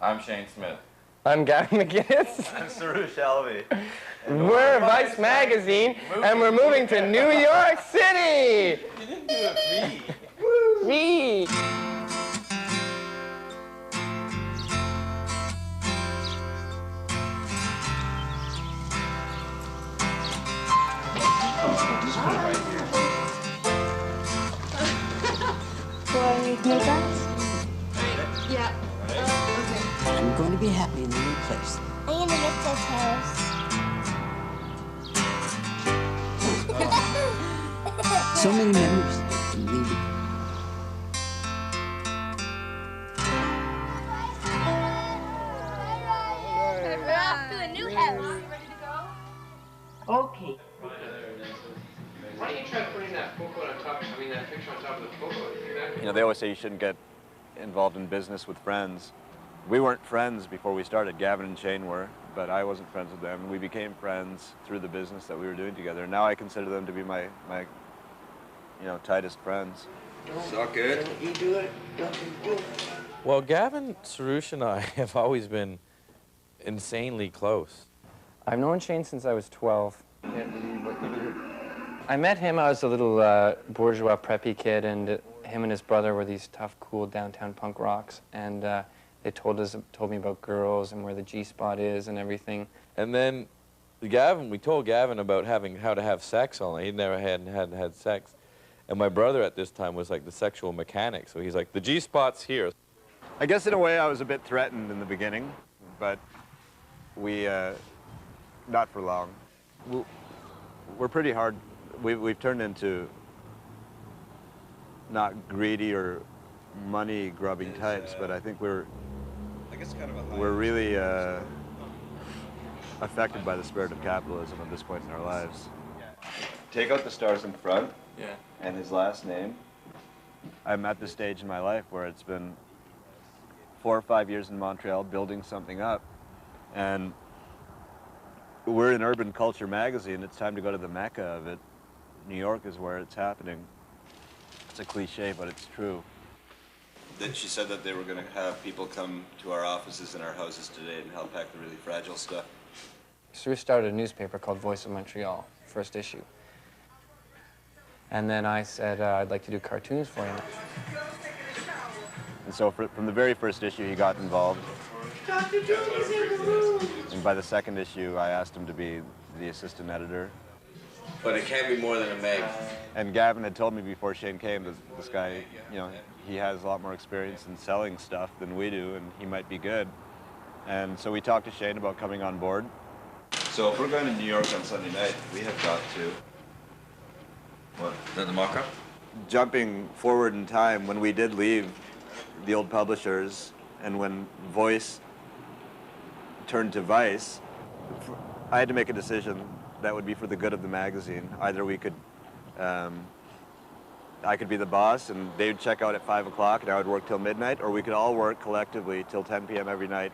I'm Shane Smith. I'm Gavin McGinnis. I'm Suroosh. We're Vice Magazine, and we're moving to New York City! You didn't do it me. Woo! Me! Yeah. Okay. I'm going to be happy in the new place. I'm gonna miss this house. So many memories. And leave it. We're off to a new house. Okay. Why don't you try putting that photo on top? I mean, that picture on top of the photo. You know, they always say you shouldn't get involved in business with friends. We weren't friends before we started. Gavin and Shane were, but I wasn't friends with them. We became friends through the business that we were doing together. Now I consider them to be my tightest friends. Suck it. Don't you do it. Don't you do it. Well, Gavin, Suroosh, and I have always been insanely close. I've known Shane since I was 12. I met him, I was a little bourgeois preppy kid, and him and his brother were these tough, cool downtown punk rocks, and they told me about girls and where the G-spot is and everything. And then we told Gavin about how to have sex all night. He'd never had sex. And my brother at this time was like the sexual mechanic, so he's like, the G-spot's here. I guess in a way I was a bit threatened in the beginning, but we, not for long. We're pretty hard. We've turned into not greedy or money-grubbing types, but I think we're really affected by the spirit of capitalism at this point in our lives. Take out the stars in front and his last name. I'm at this stage in my life where it's been 4 or 5 years in Montreal building something up, and we're in Urban Culture magazine. It's time to go to the mecca of it. New York is where it's happening. It's a cliche, but it's true. She said that they were going to have people come to our offices and our houses today and help pack the really fragile stuff. Suroosh started a newspaper called Voice of Montreal, first issue. And then I said, I'd like to do cartoons for him. And so from the very first issue, he got involved. And by the second issue, I asked him to be the assistant editor. But it can't be more than a meg. And Gavin had told me before Shane came that this guy, he has a lot more experience in selling stuff than we do, and he might be good. And so we talked to Shane about coming on board. So if we're going to New York on Sunday night, we have got to... What? Is that the mock-up? Jumping forward in time, when we did leave the old publishers, and when Voice turned to Vice, I had to make a decision that would be for the good of the magazine. Either we could, I could be the boss and they would check out at 5 o'clock and I would work till midnight, or we could all work collectively till 10 p.m. every night.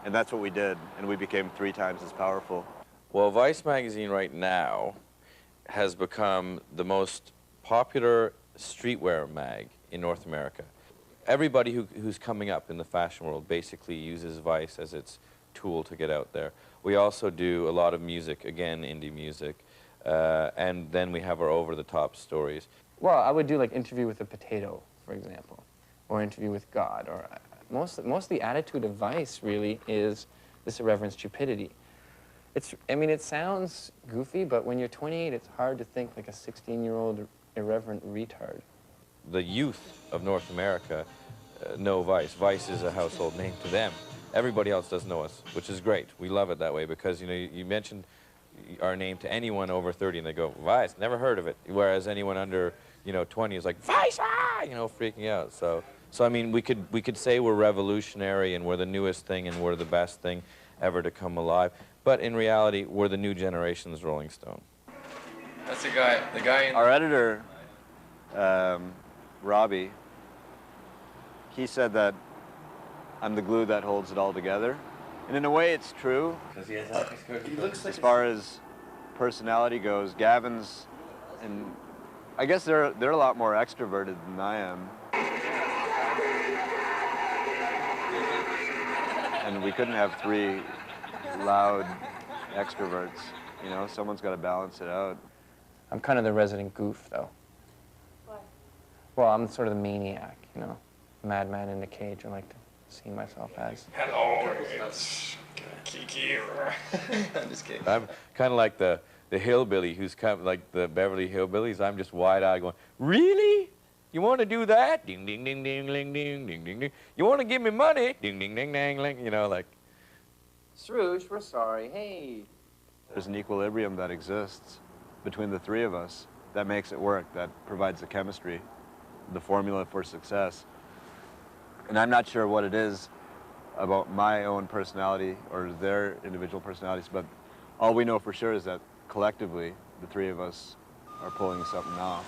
And that's what we did, and we became 3 times as powerful. Well, Vice magazine right now has become the most popular streetwear mag in North America. Everybody who's coming up in the fashion world basically uses Vice as its tool to get out there. We also do a lot of music, again, indie music, and then we have our over-the-top stories. Well, I would do like Interview with a Potato, for example, or Interview with God, or most of the attitude of Vice really is this irreverent stupidity. It sounds goofy, but when you're 28, it's hard to think like a 16-year-old irreverent retard. The youth of North America know Vice. Vice is a household name to them. Everybody else doesn't know us, which is great. We love it that way because, you mentioned our name to anyone over 30 and they go, Vice, never heard of it. Whereas anyone under, 20 is like, Vice, freaking out. So I mean, we could say we're revolutionary and we're the newest thing and we're the best thing ever to come alive. But in reality, we're the new generation's Rolling Stone. That's the guy in... Our editor, Robbie, he said that I'm the glue that holds it all together. And in a way, it's true. He looks like as far as personality goes, Gavin's, and I guess they're a lot more extroverted than I am. And we couldn't have three loud extroverts, you know? Someone's got to balance it out. I'm kind of the resident goof, though. Why? Well, I'm sort of the maniac, you know? Madman in the cage, I like to see myself as. Hello, it's Kiki. I'm just kidding. I'm kind of like the hillbilly who's kind of like the Beverly Hillbillies. I'm just wide-eyed going, really? You want to do that? Ding, ding, ding, ding, ding, ding, ding, ding, ding. You want to give me money? Ding, ding, ding, ding, ding. You know, like. Suroosh, we're sorry. Hey. There's an equilibrium that exists between the three of us that makes it work, that provides the chemistry, the formula for success. And I'm not sure what it is about my own personality or their individual personalities, but all we know for sure is that collectively, the three of us are pulling something off.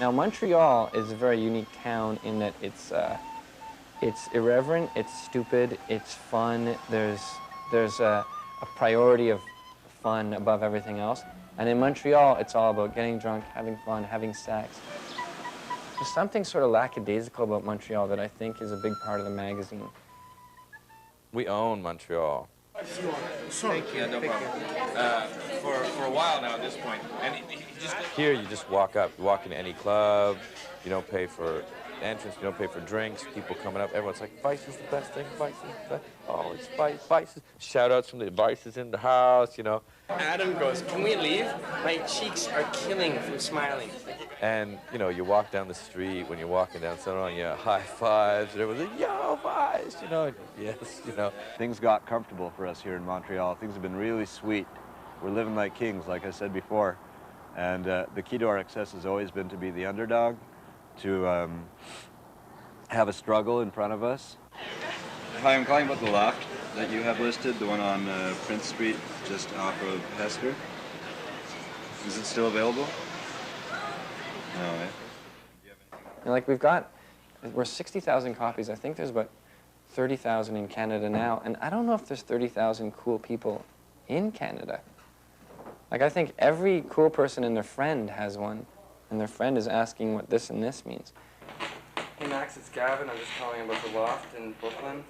Now, Montreal is a very unique town in that it's irreverent, it's stupid, it's fun. There's a priority of fun above everything else. And in Montreal, it's all about getting drunk, having fun, having sex. There's something sort of lackadaisical about Montreal that I think is a big part of the magazine. We own Montreal. Thank you. No problem. For a while now at this point. And he just... Here, you just walk up. You walk into any club. You don't pay for entrance. You don't pay for drinks. People coming up. Everyone's like, Vice is the best thing. Vice is the best. Oh, it's Vice. Vice is... Shout-outs from the Vices in the house, you know. Adam goes, can we leave? My cheeks are killing from smiling. And, you know, you walk down the street, when you're walking down Sunrise, you know, high fives, and everyone's like, yo, Vice, you know, yes, you know. Things got comfortable for us here in Montreal. Things have been really sweet. We're living like kings, like I said before. And the key to our success has always been to be the underdog, to have a struggle in front of us. Hi, I'm calling about the loft that you have listed, the one on Prince Street, just off of Hester. Is it still available? No, eh? And like we're 60,000 copies. I think there's about 30,000 in Canada now. And I don't know if there's 30,000 cool people in Canada. Like I think every cool person and their friend has one. And their friend is asking what this and this means. Hey Max, it's Gavin. I'm just calling about the loft in Brooklyn.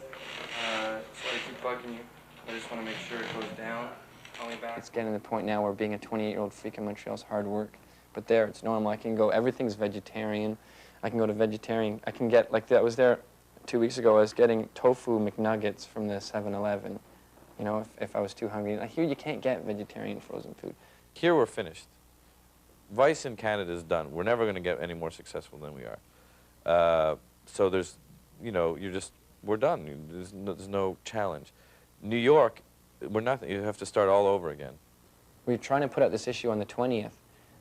Sorry to keep bugging you. I just want to make sure it goes down. Call me back. It's getting to the point now where being a 28-year-old freak in Montreal is hard work. But there, it's normal. I can go, everything's vegetarian. I can go to vegetarian. I can get, like, I was there 2 weeks ago. I was getting tofu McNuggets from the 7-Eleven, you know, if I was too hungry. And here you can't get vegetarian frozen food. Here we're finished. Vice in Canada is done. We're never going to get any more successful than we are. So there's, you know, we're done. There's no challenge. New York, we're nothing. You have to start all over again. We're trying to put out this issue on the 20th,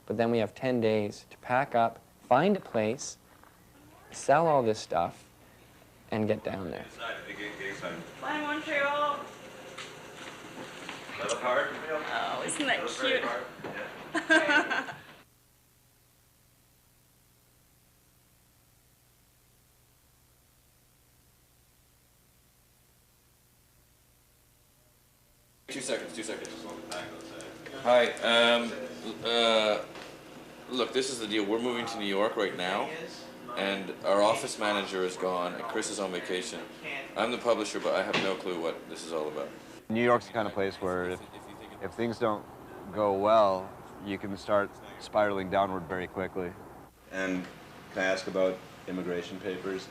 but then we have 10 days to pack up, find a place, sell all this stuff, and get down there. Bye, Montreal. Oh, isn't that cute? Yeah. 2 seconds, 2 seconds. Hi, look, this is the deal. We're moving to New York right now, and our office manager is gone, and Chris is on vacation. I'm the publisher, but I have no clue what this is all about. New York's the kind of place where if things don't go well, you can start spiraling downward very quickly. And can I ask about immigration papers?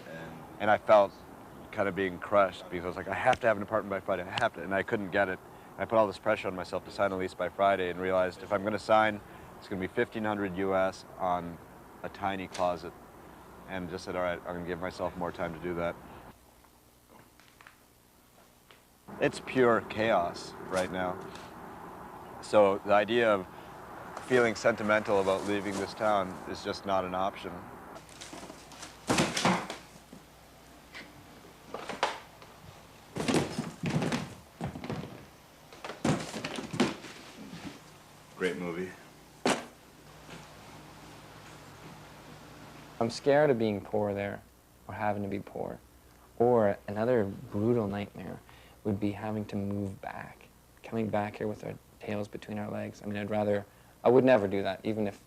And I felt kind of being crushed because I was like, I have to have an apartment by Friday, I have to, and I couldn't get it. I put all this pressure on myself to sign a lease by Friday and realized if I'm going to sign, it's going to be $1,500 US on a tiny closet. And just said, all right, I'm going to give myself more time to do that. It's pure chaos right now. So the idea of feeling sentimental about leaving this town is just not an option. Great movie. I'm scared of being poor there, or having to be poor. Or another brutal nightmare would be having to move back, coming back here with our tails between our legs. I mean, I would never do that, even if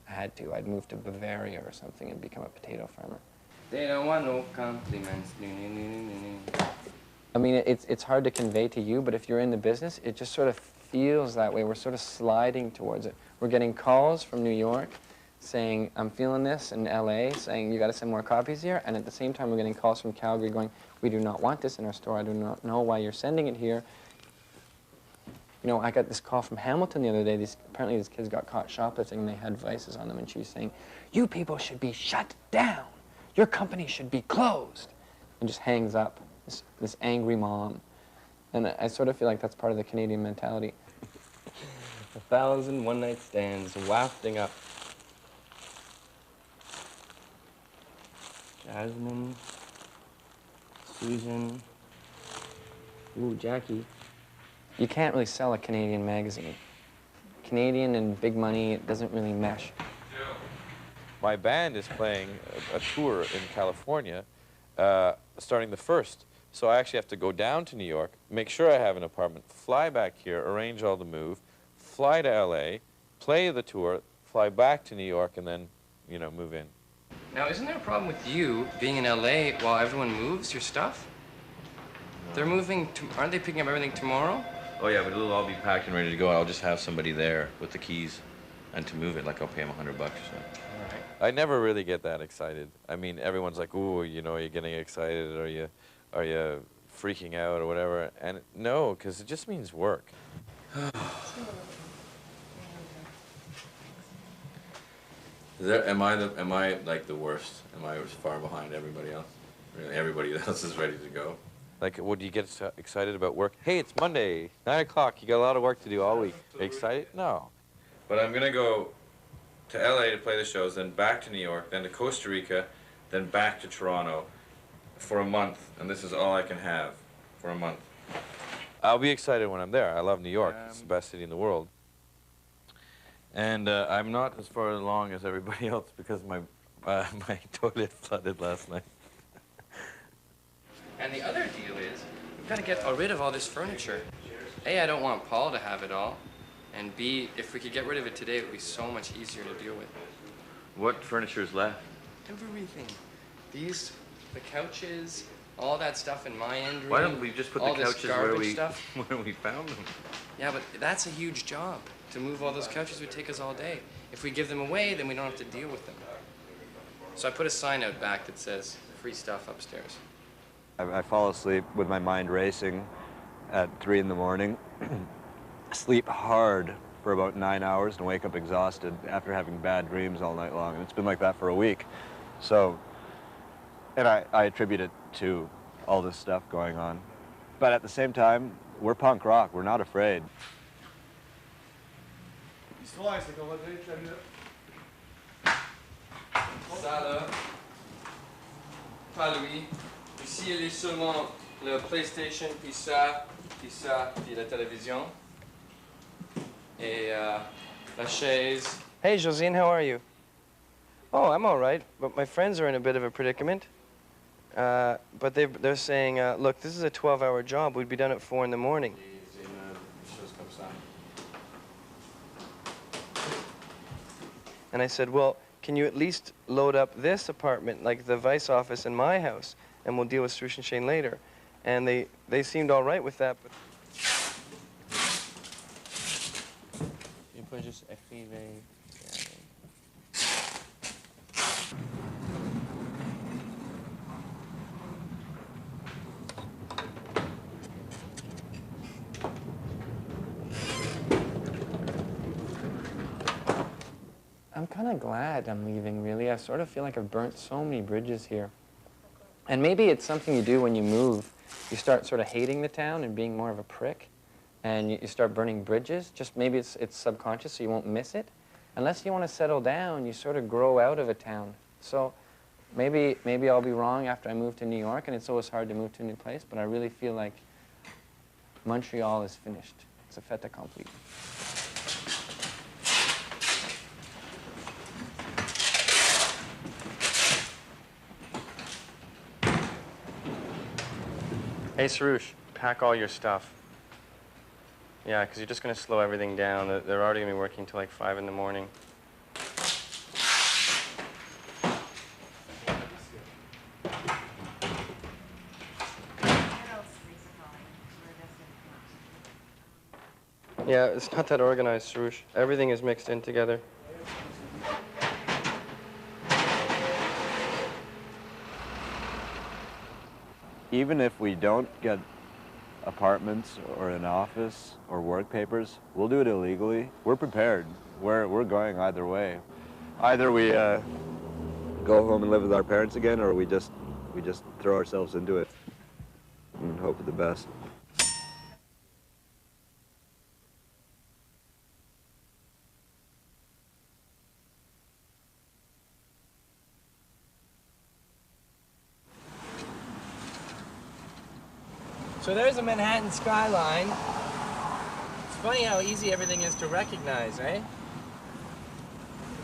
I had to. I'd move to Bavaria or something and become a potato farmer. They don't want no compliments. I mean, it's hard to convey to you, but if you're in the business, it just sort of feels that way. We're sort of sliding towards it. We're getting calls from New York saying, I'm feeling this, and LA saying, you got to send more copies here. And at the same time, we're getting calls from Calgary going, we do not want this in our store. I do not know why you're sending it here. You know, I got this call from Hamilton the other day. Apparently these kids got caught shoplifting and they had vices on them, and she was saying, you people should be shut down. Your company should be closed. And just hangs up, this angry mom. And I sort of feel like that's part of the Canadian mentality. 1,000 one-night stands wafting up. Jasmine, Susan, ooh, Jackie. You can't really sell a Canadian magazine. Canadian and big money, it doesn't really mesh. My band is playing a tour in California, starting the 1st. So I actually have to go down to New York, make sure I have an apartment, fly back here, arrange all the move, fly to LA, play the tour, fly back to New York, and then, you know, move in. Now, isn't there a problem with you being in LA while everyone moves your stuff? They're moving, aren't they picking up everything tomorrow? Oh yeah, but it'll all be packed and ready to go. I'll just have somebody there with the keys and to move it, like I'll pay them $100 or so. All right. I never really get that excited. I mean, everyone's like, ooh, you know, are you getting excited? Are you freaking out or whatever? And no, because it just means work. Am I like the worst? Am I far behind everybody else? Really, everybody else is ready to go. Like, what do you get excited about work? Hey, it's Monday, 9 o'clock. You got a lot of work to do all week. Are you excited? No. But I'm gonna go to LA to play the shows, then back to New York, then to Costa Rica, then back to Toronto for a month, and this is all I can have for a month. I'll be excited when I'm there. I love New York. It's the best city in the world. And I'm not as far along as everybody else because my toilet flooded last night. And the other deal is, we've got to get rid of all this furniture. A, I don't want Paul to have it all. And B, if we could get rid of it today, it would be so much easier to deal with. What furniture is left? Everything. The couches, all that stuff in my end room. Why don't we just put the couches where we found them? Yeah, but that's a huge job. To move all those couches would take us all day. If we give them away, then we don't have to deal with them. So I put a sign out back that says, free stuff upstairs. I fall asleep with my mind racing at 3 in the morning, sleep hard for about 9 hours, and wake up exhausted after having bad dreams all night long. And it's been like that for a week. So, and I attribute it to all this stuff going on. But at the same time, we're punk rock. We're not afraid. Ça là, pas lui. Ici, il est seulement le PlayStation, puis ça, puis la télévision. Et la chaise. Hey, Josine, how are you? Oh, I'm all right, but my friends are in a bit of a predicament. But they're saying, look, this is a 12-hour job. We'd be done at 4 in the morning. And I said, well, can you at least load up this apartment, like the vice office in my house, and we'll deal with Suroosh and Shane later. And they seemed all right with that. But I'm kind of glad I'm leaving, really. I sort of feel like I've burnt so many bridges here. And maybe it's something you do when you move. You start sort of hating the town and being more of a prick, and you start burning bridges. Just maybe it's subconscious, so you won't miss it. Unless you want to settle down, you sort of grow out of a town. So maybe I'll be wrong after I move to New York, and it's always hard to move to a new place, but I really feel like Montreal is finished. It's a fait accompli. hey, Suroosh, pack all your stuff. Yeah, because you're just going to slow everything down. They're already going to be working till like 5 in the morning. Yeah, it's not that organized, Suroosh. Everything is mixed in together. Even if we don't get apartments or an office or work papers, we'll do it illegally. We're prepared. We're going either way. Either we go home and live with our parents again, or we just throw ourselves into it and hope for the best. So there's a Manhattan skyline. It's funny how easy everything is to recognize, eh?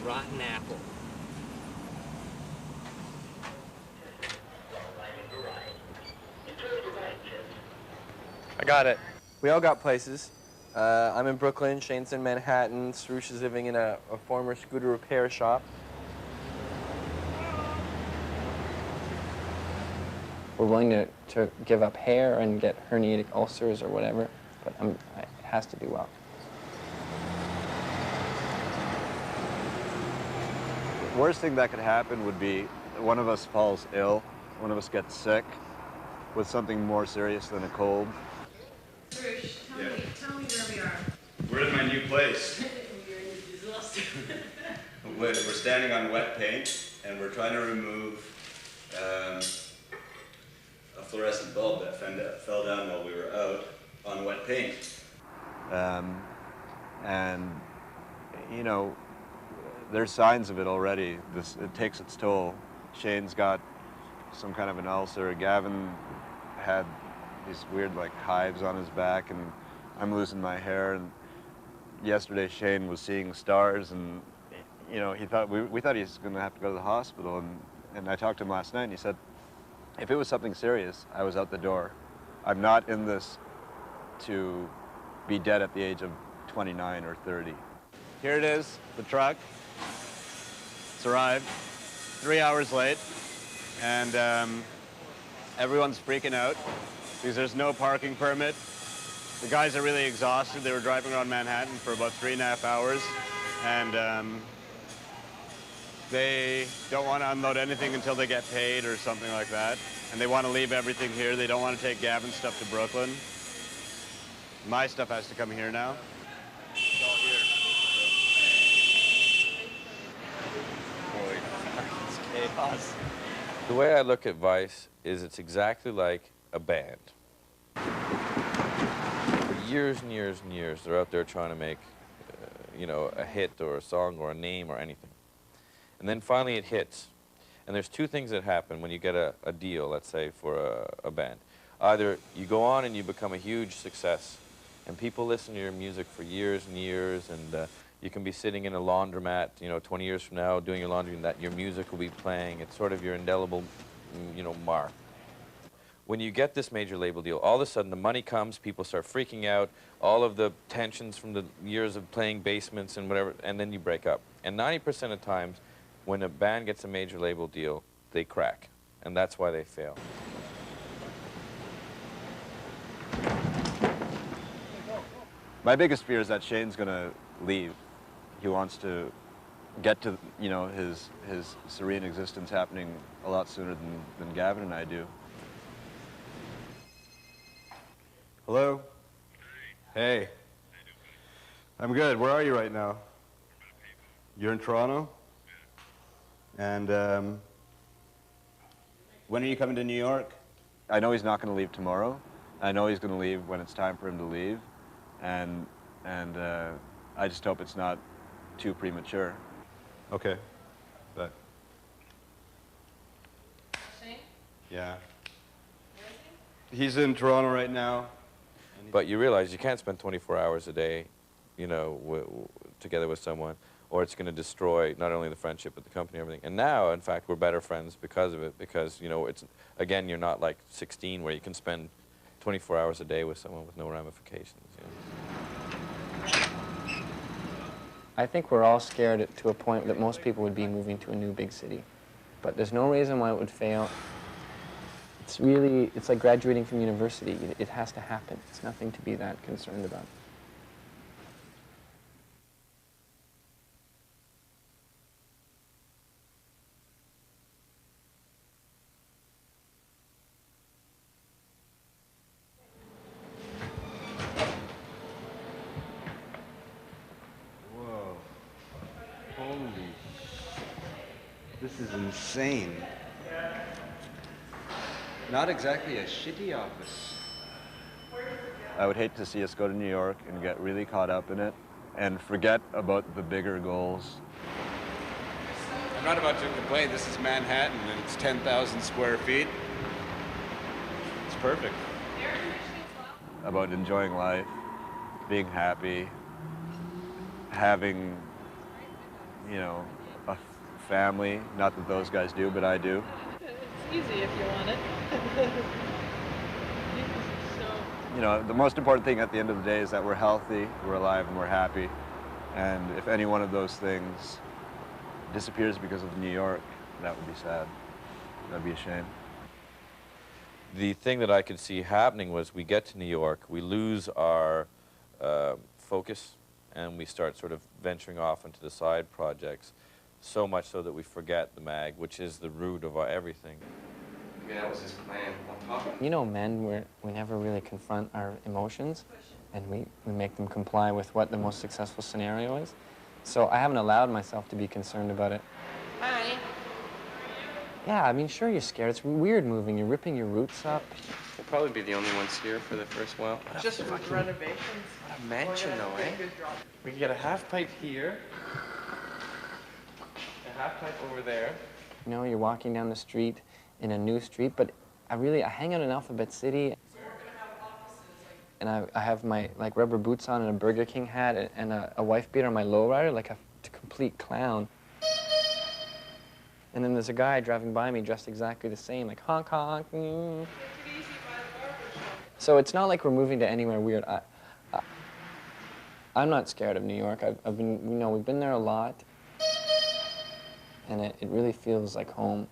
Rotten apple. I got it. We all got places. I'm in Brooklyn, Shane's in Manhattan, Suroosh is living in a former scooter repair shop. We're willing to give up hair and get herniated ulcers or whatever, but it has to do well. The worst thing that could happen would be one of us falls ill, one of us gets sick with something more serious than a cold. Suroosh, tell me where we are. We're in my new place. We're in a disaster. We're standing on wet paint, and we're trying to remove a fluorescent bulb that fell down while we were out on wet paint. And, you know, there's signs of it already. It takes its toll. Shane's got some kind of an ulcer. Gavin had these weird, like, hives on his back, and I'm losing my hair. And yesterday, Shane was seeing stars, and, you know, we thought he was going to have to go to the hospital. And I talked to him last night, and he said, if it was something serious, I was out the door. I'm not in this to be dead at the age of 29 or 30. Here it is, the truck. It's arrived 3 hours late, and everyone's freaking out because there's no parking permit. The guys are really exhausted. They were driving around Manhattan for about 3.5 hours, and they don't want to unload anything until they get paid or something like that. And they want to leave everything here. They don't want to take Gavin's stuff to Brooklyn. My stuff has to come here now. It's all here. Holy fuck, it's chaos. The way I look at Vice is it's exactly like a band. For years and years and years, they're out there trying to make, you know, a hit or a song or a name or anything. And then finally it hits. And there's two things that happen when you get a deal, let's say, for a band. Either you go on and you become a huge success, and people listen to your music for years and years, and you can be sitting in a laundromat, you know, 20 years from now doing your laundry, and that your music will be playing. It's sort of your indelible, you know, mark. When you get this major label deal, all of a sudden the money comes, people start freaking out, all of the tensions from the years of playing basements and whatever, and then you break up. And 90% of times, when a band gets a major label deal, they crack, and that's why they fail. My biggest fear is that Shane's gonna leave. He wants to get to, you know, his serene existence happening a lot sooner than Gavin and I do. Hello? Hey. I'm good. Where are you right now? You're in Toronto? And when are you coming to New York? I know he's not going to leave tomorrow. I know he's going to leave when it's time for him to leave. And I just hope it's not too premature. Okay. But Shane? yeah. Where is he? He's in Toronto right now. But you realize you can't spend 24 hours a day, you know, together with someone, or it's going to destroy not only the friendship but the company and everything. And now, in fact, we're better friends because of it, because, you know, it's, again, you're not like 16 where you can spend 24 hours a day with someone with no ramifications. You know? I think we're all scared to a point that most people would be moving to a new big city. But there's no reason why it would fail. It's really, it's like graduating from university. It has to happen. It's nothing to be that concerned about. This is insane. Not exactly a shitty office. I would hate to see us go to New York and get really caught up in it and forget about the bigger goals. I'm not about to complain. This is Manhattan and it's 10,000 square feet. It's perfect. About enjoying life, being happy, having, you know, a family. Not that those guys do, but I do. It's easy if you want it. You know, the most important thing at the end of the day is that we're healthy, we're alive, and we're happy. And if any one of those things disappears because of New York, that would be sad. That'd be a shame. The thing that I could see happening was we get to New York, we lose our focus, and we start sort of venturing off into the side projects, so much so that we forget the mag, which is the root of everything. Maybe that was his plan. On top of You know, men, we never really confront our emotions, and we make them comply with what the most successful scenario is. So I haven't allowed myself to be concerned about it. Hi. Yeah, I mean, sure, you're scared. It's weird moving. You're ripping your roots up. We'll probably be the only ones here for the first while. Just with renovations. What a mansion, though, eh? We can get a half pipe here, a half pipe over there. You know, you're walking down the street in a new street, but I hang out in Alphabet City, and I have my rubber boots on and a Burger King hat and a wife beater on my lowrider, like a complete clown. And then there's a guy driving by me dressed exactly the same, like honk honk. So it's not like we're moving to anywhere weird. I'm not scared of New York. I've been, we've been there a lot, and it really feels like home.